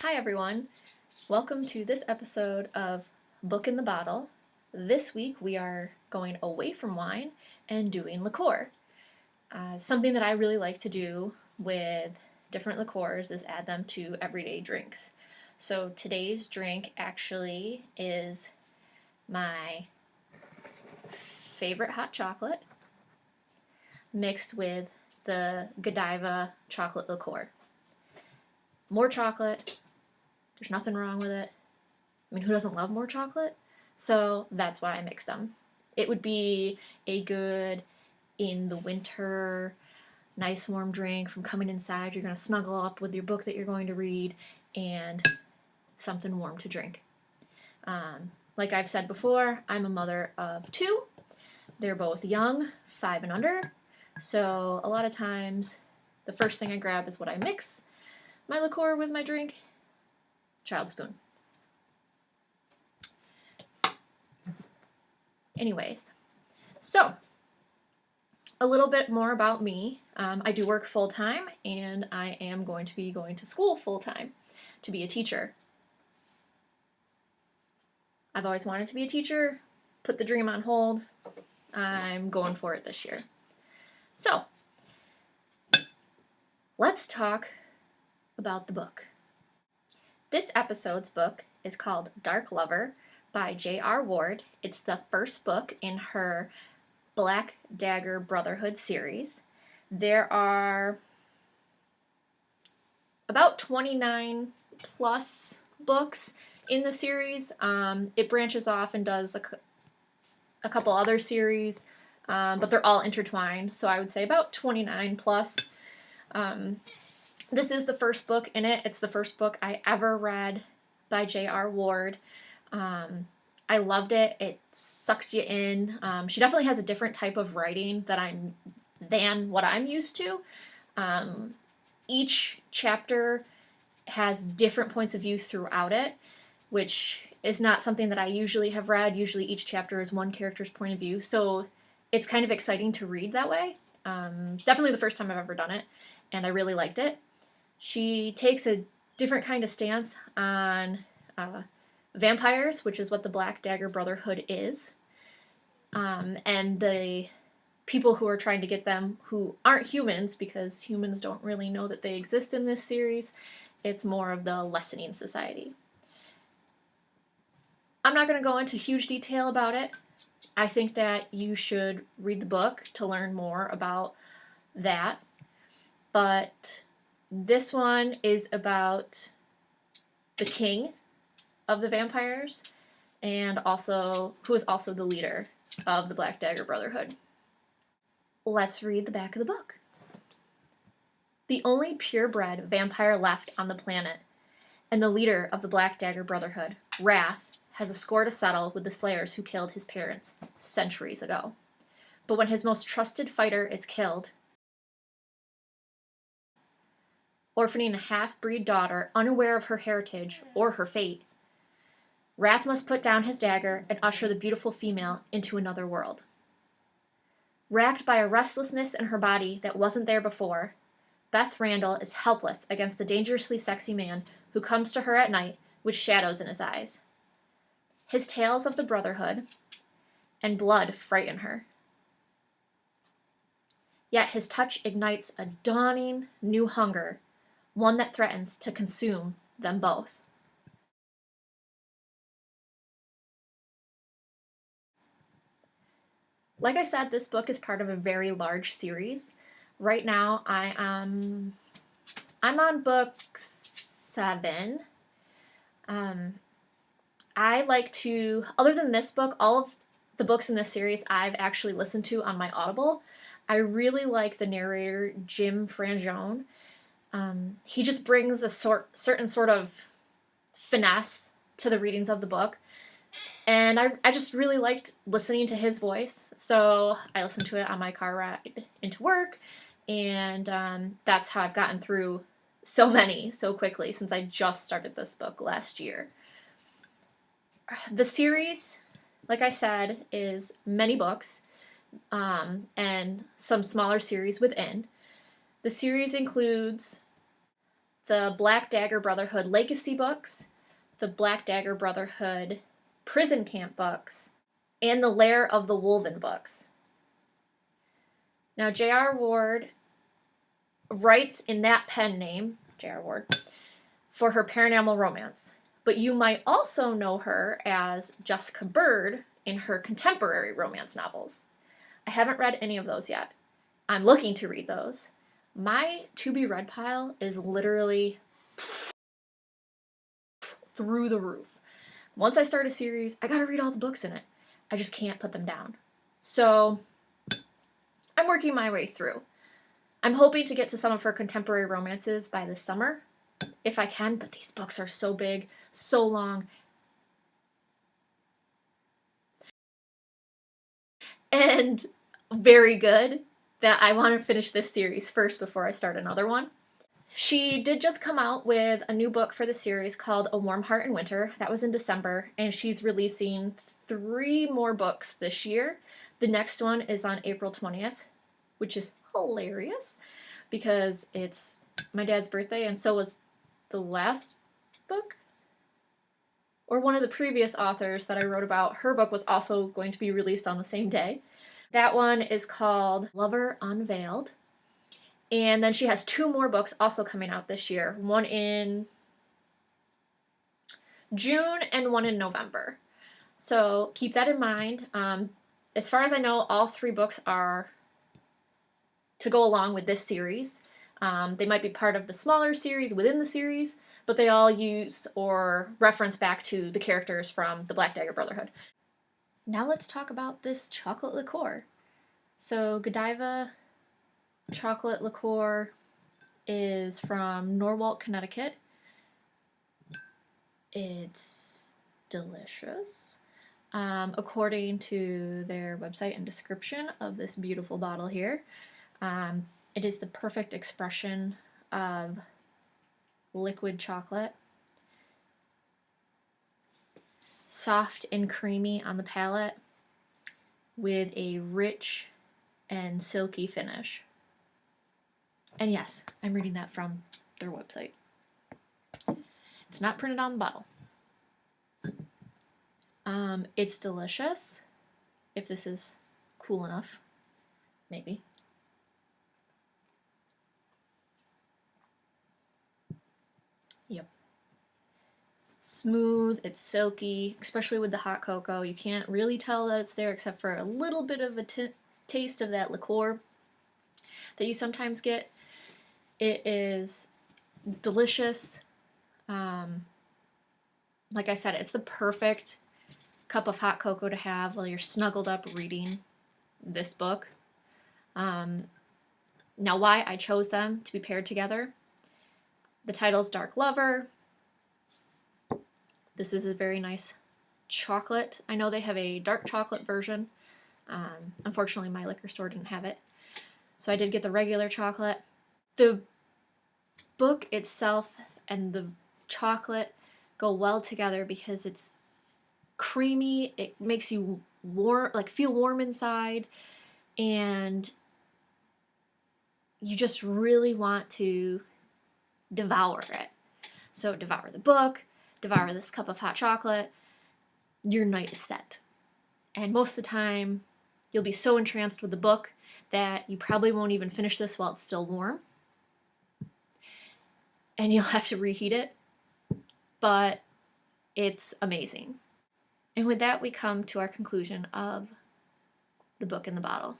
Hi everyone, welcome to this episode of Book in the Bottle. This week we are going away from wine and doing liqueur. Something that I really like to do with different liqueurs is add them to everyday drinks. So today's drink actually is my favorite hot chocolate mixed with the Godiva chocolate liqueur. More chocolate. There's nothing wrong with it. I mean, who doesn't love more chocolate? So that's why I mixed them. It would be a good, in the winter, nice warm drink from coming inside. You're going to snuggle up with your book that you're going to read and something warm to drink. Like I've said before, I'm a mother of two. They're both young, 5 and under. So a lot of times, the first thing I grab is what I mix my liqueur with my drink. Child spoon. Anyways, so a little bit more about me. I do work full-time and I am going to be going to school full-time to be a teacher. I've always wanted to be a teacher, put the dream on hold. I'm going for it this year. So, let's talk about the book. This episode's book is called Dark Lover by J.R. Ward. It's the first book in her Black Dagger Brotherhood series. There are about 29 plus books in the series. It branches off and does a couple other series, but they're all intertwined, so I would say about 29 plus. This is the first book in it. It's the first book I ever read by J.R. Ward. I loved it. It sucked you in. She definitely has a different type of writing than what I'm used to. Each chapter has different points of view throughout it, which is not something that I usually have read. Usually each chapter is one character's point of view, so it's kind of exciting to read that way. Definitely the first time I've ever done it, and I really liked it. She takes a different kind of stance on vampires, which is what the Black Dagger Brotherhood is, and the people who are trying to get them who aren't humans, because humans don't really know that they exist in this series. It's more of the lessening society. I'm not going to go into huge detail about it. I think that you should read the book to learn more about that, but this one is about the king of the vampires, and also who is also the leader of the Black Dagger Brotherhood. Let's read the back of the book. The only purebred vampire left on the planet, and the leader of the Black Dagger Brotherhood, Wrath, has a score to settle with the slayers who killed his parents centuries ago. But when his most trusted fighter is killed, orphaning a half-breed daughter unaware of her heritage or her fate, Wrath must put down his dagger and usher the beautiful female into another world. Racked by a restlessness in her body that wasn't there before, Beth Randall is helpless against the dangerously sexy man who comes to her at night with shadows in his eyes. His tales of the Brotherhood and blood frighten her. Yet his touch ignites a dawning new hunger, one that threatens to consume them both. Like I said, this book is part of a very large series. Right now, I'm on book 7. I like to, other than this book, all of the books in this series I've actually listened to on my Audible. I really like the narrator, Jim Frangione. He just brings a certain sort of finesse to the readings of the book. And I just really liked listening to his voice, so I listened to it on my car ride into work, and that's how I've gotten through so many so quickly since I just started this book last year. The series, like I said, is many books and some smaller series within. The series includes the Black Dagger Brotherhood Legacy books, the Black Dagger Brotherhood Prison Camp books, and the Lair of the Wolven books. Now, J.R. Ward writes in that pen name, J.R. Ward, for her paranormal romance. But you might also know her as Jessica Bird in her contemporary romance novels. I haven't read any of those yet. I'm looking to read those. My to-be-read pile is literally through the roof. Once I start a series, I gotta read all the books in it. I just can't put them down. So, I'm working my way through. I'm hoping to get to some of her contemporary romances by this summer, if I can, but these books are so big, so long, and very good that I want to finish this series first before I start another one. She did just come out with a new book for the series called A Warm Heart in Winter. That was in December, and she's releasing 3 more books this year. The next one is on April 20th, which is hilarious because it's my dad's birthday, and so was the last book, or one of the previous authors that I wrote about. Her book was also going to be released on the same day. That one is called Lover Unveiled. And then she has 2 more books also coming out this year. One in June and one in November. So keep that in mind. As far as I know, all 3 books are to go along with this series. They might be part of the smaller series within the series, but they all use or reference back to the characters from the Black Dagger Brotherhood. Now let's talk about this chocolate liqueur. So Godiva chocolate liqueur is from Norwalk, Connecticut. It's delicious. According to their website and description of this beautiful bottle here, it is the perfect expression of liquid chocolate. Soft and creamy on the palate with a rich and silky finish. And yes, I'm reading that from their website. It's not printed on the bottle. It's delicious, if this is cool enough, maybe. Yep. Smooth, it's silky, especially with the hot cocoa. You can't really tell that it's there except for a little bit of a taste of that liqueur that you sometimes get. It is delicious. Like I said, it's the perfect cup of hot cocoa to have while you're snuggled up reading this book. Now, why I chose them to be paired together. The title's Dark Lover. This is a very nice chocolate. I know they have a dark chocolate version. Unfortunately, my liquor store didn't have it. So I did get the regular chocolate. The book itself and the chocolate go well together because it's creamy. It makes you warm, like feel warm inside, and you just really want to devour it. So devour the book, devour this cup of hot chocolate. Your night is set. And most of the time, you'll be so entranced with the book that you probably won't even finish this while it's still warm. And you'll have to reheat it. But it's amazing. And with that, we come to our conclusion of the book in the bottle.